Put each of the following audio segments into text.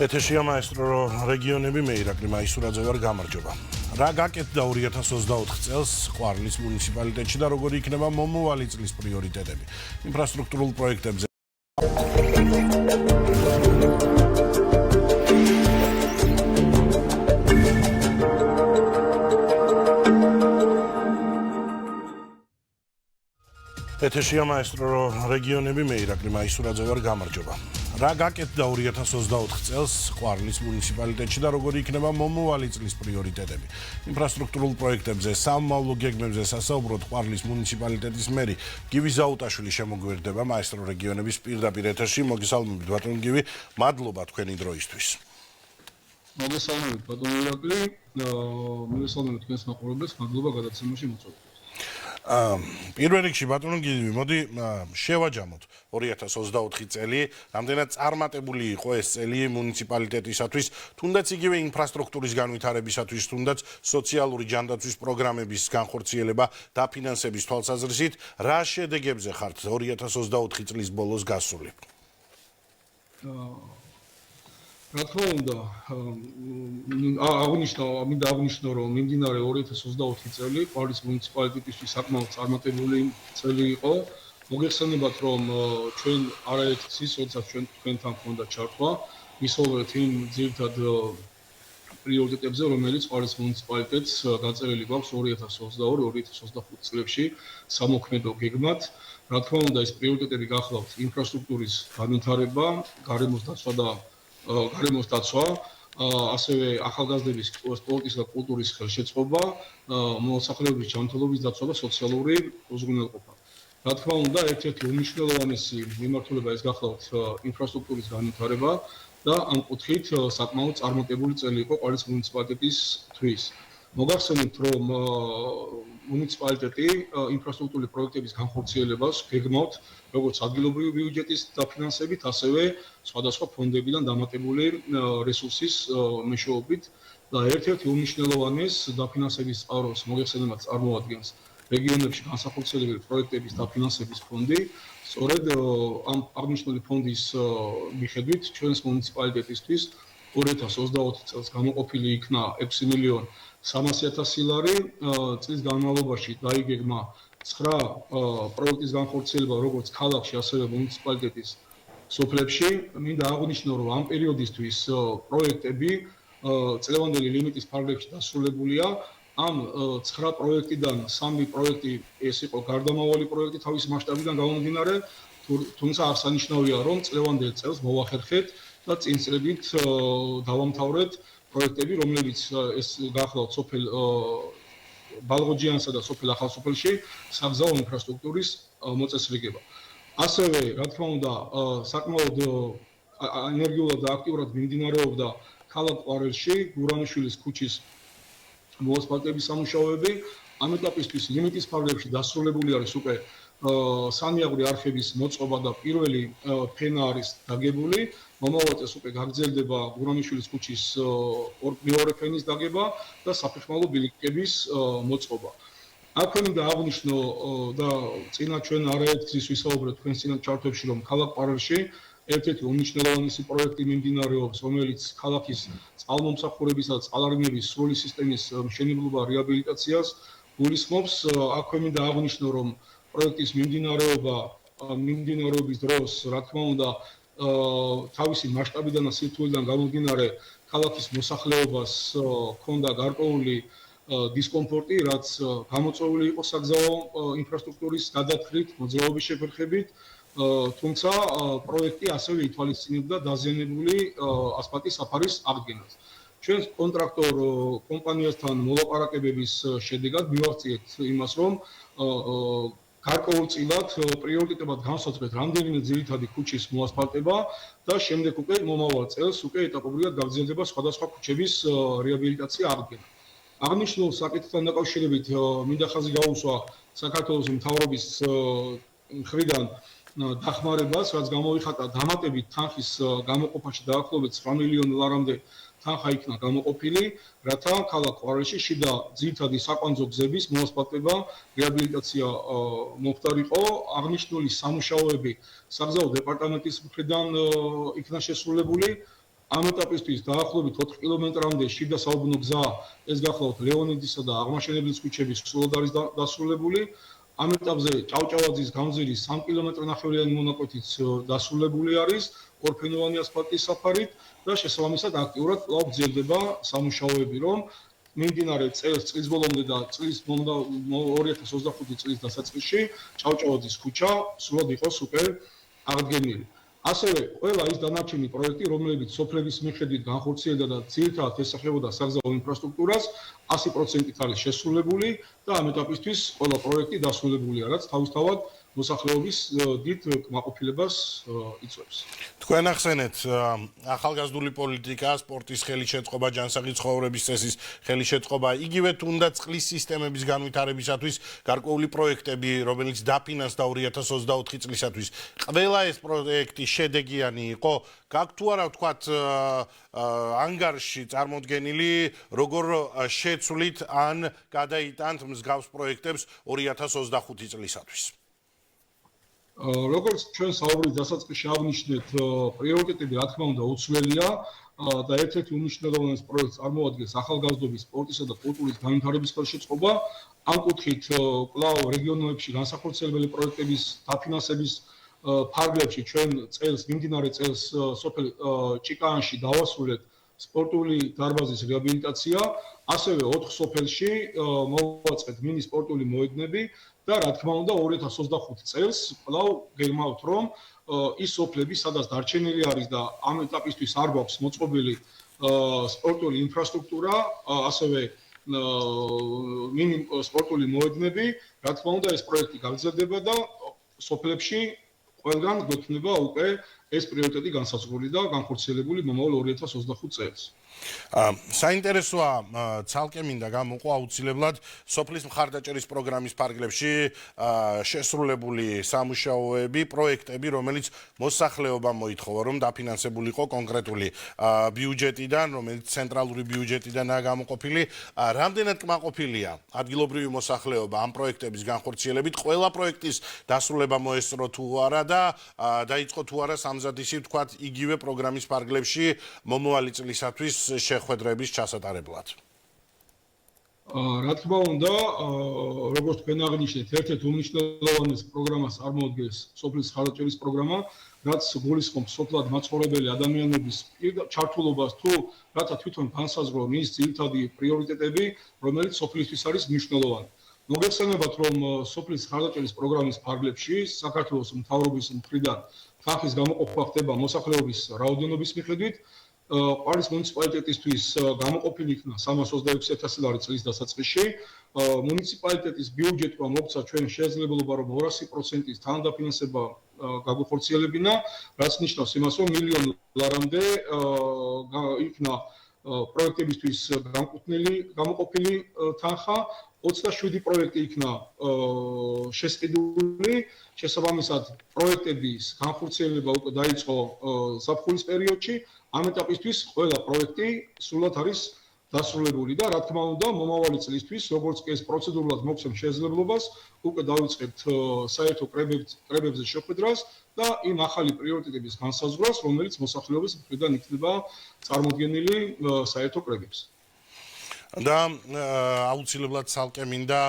ეთერშია მაესტრო რეგიონები მე ირაკლი მაისურაძე ვარ გამარჯობა. რა გაკეთდა 2024 წელს ყვარლის მუნიციპალიტეტში და როგორი იქნება მომავალი წლის პრიორიტეტები? ინფრასტრუქტურულ პროექტებზე ეთერშია მაესტრო რეგიონები მე ირაკლი მაისურაძე ვარ გამარჯობა. რა გაკეთდა 2024 წელს ყვარლის მუნიციპალიტეტში და როგორი იქნება მომავალი წლის პრიორიტეტები? ინფრასტრუქტურულ პროექტებზე, სამმავლო გეგმებზე სასაუბროდ ყვარლის მუნიციპალიტეტის მერი გივი ზაუტაშვილი შემოგვერდება მაესტრო რეგიონების პირდაპირ ეთერში. მოგესალმებით ბატონო გივი, მადლობა თქვენი დროისთვის. მოგესალმებით ბატონო ირაკლი, მოგესალმებით თქვენს მაყურებელს, მადლობა გადაცემაში მოწვევით. პირველ რიგში ბატონო გივი, მოდი შევაჯამოთ 2024 წელი, რამდენად წარმატებული იყო ეს წელი მუნიციპალიტეტისათვის, თუნდაც იგივე ინფრასტრუქტურის განვითარებისათვის, თუნდაც სოციალური ჯანდაცვის პროგრამების განხორციელება და ფინანსების თვალსაზრისით, რა შედეგებზე ხართ 2024 წლის ბოლოს გასული? რა თქმა უნდა, მინდა აღნიშნო, რომ მიმდინარე 2024 წელი ყვარლის მუნიციპალიტეტისთვის საკმაოდ წარმატებული წელი იყო. მოგეხსენებათ, რომ ჩვენ არაერთი წლის, როდესაც თქვენთან ჰქონდა ჩართვა, ვისაუბრეთ იმ ძირითად პრიორიტეტებზე, რომელიც ყვარლის მუნიციპალიტეტს გაწერილი გვაქვს 2022-2025 წლებში სამოქმედო გეგმად. რა თქმა უნდა, ეს პრიორიტეტები გახლავთ ინფრასტრუქტურის განვითარება, გარემოს დაცვა, ასევე ახალგაზრდების სპორტის და კულტურის ხელშეწყობა, მოსახლეობის ჯანმრთელობის დაცვა და სოციალური უზრუნველყოფა. რა თქმა უნდა, ერთ-ერთი უმნიშვნელოვანესი მიმართულება ეს გახლავთ ინფრასტრუქტურის განვითარება და ამ კუთხით საკმაოდ წარმატებული წელი იყო ყვარლის მუნიციპალიტეტისთვის. მოგახსენებთ, რომ მუნიციპალიტეტი ინფრასტრუქტურული პროექტების განხორციელებას გეგმავთ როგორც ადგილობრივი ბიუჯეტის დაფინანსებით, ასევე სხვადასხვა ფონდებიდან დამატებული რესურსის მეშვეობით და ერთ-ერთი უმნიშვნელოვანეს დაფინანსების წყაროს მოგეხსენებათ წარმოადგენს რეგიონებში განსახორციელებელი პროექტების დაფინანსების ფონდი. სწორედ ამ აღნიშნული ფონდის მიხედვით ჩვენს მუნიციპალიტეტისთვის 2024 წელს გამოყოფილი იქნა 6.300.000 ლარი, წლის განმავლობაში დაიგეგმა 9 პროექტის განხორციელება როგორც ქალაქში, ასევე მუნიციპალიტეტის სოფლებში. მინდა აღნიშნო, რომ ამ პერიოდისთვის პროექტები წლევანდელი ლიმიტის ფარგლებში დასრულებულია. ამ 9 პროექტიდან 3 პროექტი ეს იყო გარდამავალი პროექტი თავის მასშტაბიდან გამომდინარე, თუმცა აღსანიშნავია, რომ წლევანდელ წელს მოვახერხეთ და წინ წლებით დავამთავრეთ პროექტები, რომლებიც ეს გახლავთ სოფელ ბალღოჯიანსა და სოფელ ახალსოფელში საგზაო ინფრასტრუქტურის მოწესრიგება. ასევე, რა თქმა უნდა, საკმაოდ ენერგიულად და აქტიურად მიმდინარეობდა ქალაქ ყვარელში გურამიშვილის ქუჩის მოასფალტების სამუშაოები. ამ ეტაპისთვის ლიმიტის ფარგლებში დასრულებული არის უკვე სანიაღვრე არხების მოწყობა და პირველი ფენა არის დაგებული. მომავალ წელს უკვე გაგრძელდება გურამიშვილის ქუჩის მეორე ფენის დაგება და საფეხმავლო ბილიკების მოწყობა. აქვე მინდა აღნიშნო და წინა ჩვენ არაერთგზის ვისაუბრეთ თქვენს წინა ჩართვებში, რომ ქალაქ ყვარელში ერთ-ერთი უმნიშვნელოვანესი პროექტი მიმდინარეობს, რომელიც ქალაქის წყალმომსახურებისა და წყალარგების სრული სისტემის მშენებლობა რეაბილიტაციას გულისხმობს. აქვე მინდა აღნიშნო, რომ პროექტის მიმდინარეობის დროს, რა თქმა უნდა, თავისი მასშტაბიდან და სირთულიდან გამომდინარე, ქალაქის მოსახლეობას ჰქონდა გარკვეული დისკომფორტი, რაც გამოწვეული იყო საგზაო ინფრასტრუქტურის გადათვლით, მოძრაობის შეფერხებით. თუმცა პროექტი ასევე ითვალისწინებდა დაზიანებული ასფალტის საფარის აღდგენას. ჩვენ კონტრაქტორ კომპანიასთან მოლაპარაკებების შედეგად მივაღწიეთ იმას, რომ გარკვეულწილად პრიორიტეტებად განსაზღვრეთ რამდენიმე ძირითადი ქუჩის მოასფალტება და შემდეგ უკვე მომავალ წელს უკვე ეტაპობრივად გაგრძელდება სხვადასხვა ქუჩების რეაბილიტაცია აღდგენა. აღნიშნულ საკითხთან დაკავშირებით მინდა ხაზი გაუსვა საქართველოს მთავრობის მხრიდან დახმარებას, რაც გამოიხატა დამატებით თანხის გამოყოფაში დაახლოებით 9 მილიონი ლარამდე თანხა იქნა გამოყოფილი, რათა ქალაქ ყვარელში შიდა ძირითადი საკვანძო გზების მოასფალტება, რეაბილიტაცია მომხდარიყო. აღნიშნული სამუშაოები საგზაო დეპარტამენტის მხრიდან იქნა შესრულებული. ამ ეტაპისთვის დაახლოებით 4 კილომეტრამდე შიდა საუბნო გზა ეს გახლავთ ლეონიდისა და აღმაშენებლის ქუჩების სრულად არის დასრულებული. ამ ეტაპზე ჭავჭავაძის გამზირის 3 კილომეტრნახევრიანი მონაკვეთიც დასრულებული არის ორფენოვანი ასფალტის საფარით და შესაბამისად აქტიურად კვლავ გრძელდება სამუშაოები, რომ მიმდინარე წლის ბოლომდე და წლის 2025 წლის დასაწყისში ჭავჭავაძის ქუჩა სრულად იყოს უკვე აღდგენილი. ასევე ყველა ის დანარჩენი პროექტი, რომლებიც სოფლების მიხედვით განხორციელდა და ძირითადად ესახებოდა საგზაო ინფრასტრუქტურას, 100%-ით არის შესრულებული და ამ ეტაპისთვის ყველა პროექტი დასრულებულია, რაც თავისთავად მოსახლეობის დიდ კმაყოფილებას იწვევს. თქვენ ახსენეთ ახალგაზრდული პოლიტიკა, სპორტის ხელშეწყობა, ჯანსაღი ცხოვრების წესის ხელშეწყობა, იგივე თუნდაც წყლის სისტემების განვითარებისათვის გარკვეული პროექტები, რომელიც დაფინანსდა 2024 წლისათვის. ყველა ეს პროექტი შედეგიანი იყო, გაქვთ თუ არა ვთქვათ ანგარში წარმოდგენილი, როგორ შეცვლით ან გადაიტანთ მსგავს პროექტებს 2025 წლისათვის. როგორც ჩვენ საუბრის დასაწყისში აღნიშნეთ, პრიორიტეტები რა თქმა უნდა უცვლელია და ერთ-ერთი უმნიშვნელოვანესი პროექტს წარმოადგენს ახალგაზრდობის, სპორტისა და კულტურის განვითარების ხელშეწყობა. ამ კუთხით კვლავ რეგიონებში განსახორციელებელი პროექტების დაფინანსების ფარგლებში ჩვენ მიმდინარე წელს სოფელ ჭიკაანში დავასრულეთ სპორტული დარბაზის რეაბილიტაცია, ასევე 4 სოფელში მოვაწყეთ მინი სპორტული მოედნები და რა თქმა უნდა 2025 წელს კვლავ გეგმავთ, რომ ის სოფლები, სადაც დარჩენილი არის და ამ ეტაპისთვის არ გვაქვს მოწყობილი სპორტული ინფრასტრუქტურა, ასევე მინი სპორტული მოედნები, რა თქმა უნდა ეს პროექტი გაგრძელდება და სოფლებში ყველგან გვექნება უკვე ეს პრიორიტეტი განსაზღვრული და განხორციელებული მომავალ 2025 წელს. საინტერესოა ცალკე მინდა გამოყო აუცილებლად სოფლის მხარდაჭერის პროგრამის ფარგლებში შესრულებული სამუშაოები, პროექტები, რომელიც მოსახლეობამ მოითხოვა, რომ დაფინანსებულიყო კონკრეტული ბიუჯეტიდან, რომელიც ცენტრალური ბიუჯეტიდანაა გამოყოფილი. რამდენად კმაყოფილია ადგილობრივი მოსახლეობა ამ პროექტების განხორციელებით, ყველა პროექტის დასრულება მოესწრო თუ არა და დაიწყო თუ არა სამზადისი ვთქვათ იგივე პროგრამის ფარგლებში მომავალი წლისათვის შეხვედრების ჩასატარებლად. რა თქმა უნდა, როგორც თქვენ აღნიშნეთ, ერთ-ერთ უმნიშვნელოვანეს პროგრამას წარმოადგენს სოფლის მხარდაჭერის პროგრამა, რაც გულისხმობს სოფლად მაცხოვრებელი ადამიანების ჩართულობას თუ რათა თვითონ განსაზღვრო მის ძირითადი პრიორიტეტები, რომელიც სოფლისთვის არის მნიშვნელოვანი. მოგეხსენებათ, რომ სოფლის მხარდაჭერის პროგრამის ფარგლებში საქართველოს მთავრობის მხრიდან თანხის გამოყოფა ხდება მოსახლეობის რაოდენობის მიხედვით. ყვარლის მუნიციპალიტეტისთვის გამოყოფილი იქნა 326,000 ლარი წლის დასაწყისში. მუნიციპალიტეტის ბიუჯეტმა მოგცა ჩვენ შესაძლებლობა, რომ 200%-ის თანადაფინანსება გაგვეხორციელებინა, რაც ნიშნავს იმას, რომ მილიონ ლარამდე იქნა პროექტებისთვის გამოყოფილი თანხა, 27 პროექტი იქნა შესყიდული, შესაბამისად პროექტების განხორციელება უკვე დაიწყო ზაფხულის პერიოდში. ამ ეტაპისთვის ყველა პროექტი სრულად არის დასრულებული და რა თქმა უნდა მომავალი წლისთვის, როგორც კი ეს პროცედურულად მოგცემ შესაძლებლობას, უკვე დავიწყებთ საერთო კრებებზე შეხვედრას და იმ ახალი პრიორიტეტების განსაზღვრას, რომელიც მოსახლეობის მხრიდან იქნება წარმოდგენილი საერთო კრებებზე. და აუცილებლად ცალკე მინდა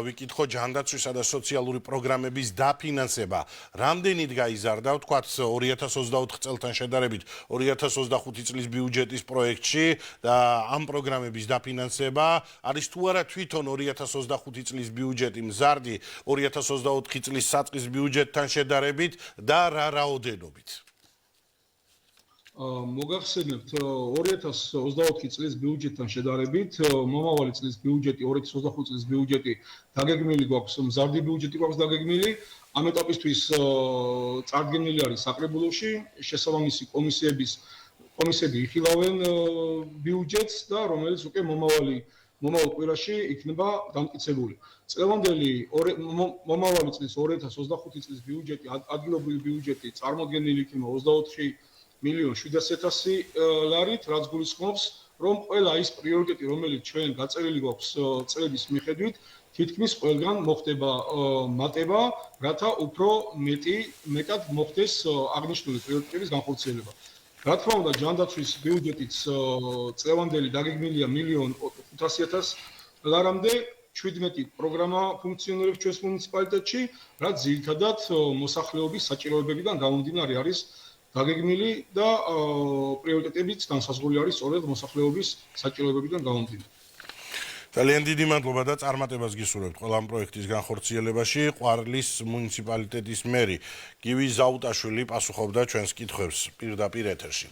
ვიკითხო ჯანდაცვისა და სოციალური პროგრამების დაფინანსება. რამდენით გაიზარდა, ვთქვათ 2024 წელთან შედარებით 2025 წლის ბიუჯეტის პროექტში და ამ პროგრამების დაფინანსება არის თუ არა თვითონ 2025 წლის ბიუჯეტი მზარდი 2024 წლის საწყის ბიუჯეტთან შედარებით და რა რაოდენობით? მოგახსენებთ 2024 წლის ბიუჯეტთან შედარებით მომავალი წლის ბიუჯეტი 2025 წლის ბიუჯეტი დაგეგმილი გვაქვს მზარდი ბიუჯეტი გვაქვს დაგეგმილი ამ ეტაპისთვის წარდგენილი არის საკრებულოში შესაბამისი კომისიები იხილავენ ბიუჯეტს და რომელიც უკვე მომავალი მომავალ კვირაში იქნება დამტკიცებული. წლევანდელი მომავალი წლის 2025 წლის ბიუჯეტი, ადგილობრივი ბიუჯეტი წარმოდგენილი იქნება 24,700,000 ლარით, რაც გულისხმობს, რომ ყველა ის პრიორიტეტი, რომელიც ჩვენ გაწერილი გვაქვს წლების მიხედვით, თითქმის ყველგან მოხდება მატება, რათა უფრო მეტად მოხდეს აღნიშნული პრიორიტეტების განხორციელება. რა თქმა უნდა, ჯანდაცვის ბიუჯეტიც წლევანდელი დაგეგმილია 1,500,000 ლარამდე, 17 პროგრამა ფუნქციონირებს ჩვენს მუნიციპალიტეტში, რაც ძირითადად მოსახლეობის საჭიროებებიდან გამომდინარე არის დაგეგმილი და პრიორიტეტებიც განსაზღვრული არის სწორედ მოსახლეობის საჭიროებებიდან გამომდინარე. ძალიან დიდი მადლობა და წარმატებას გისურვებთ ყველა ამ პროექტის განხორციელებაში. ყვარლის მუნიციპალიტეტის მერი გივი ზაუტაშვილი პასუხობდა ჩვენს კითხვებს პირდაპირ ეთერში.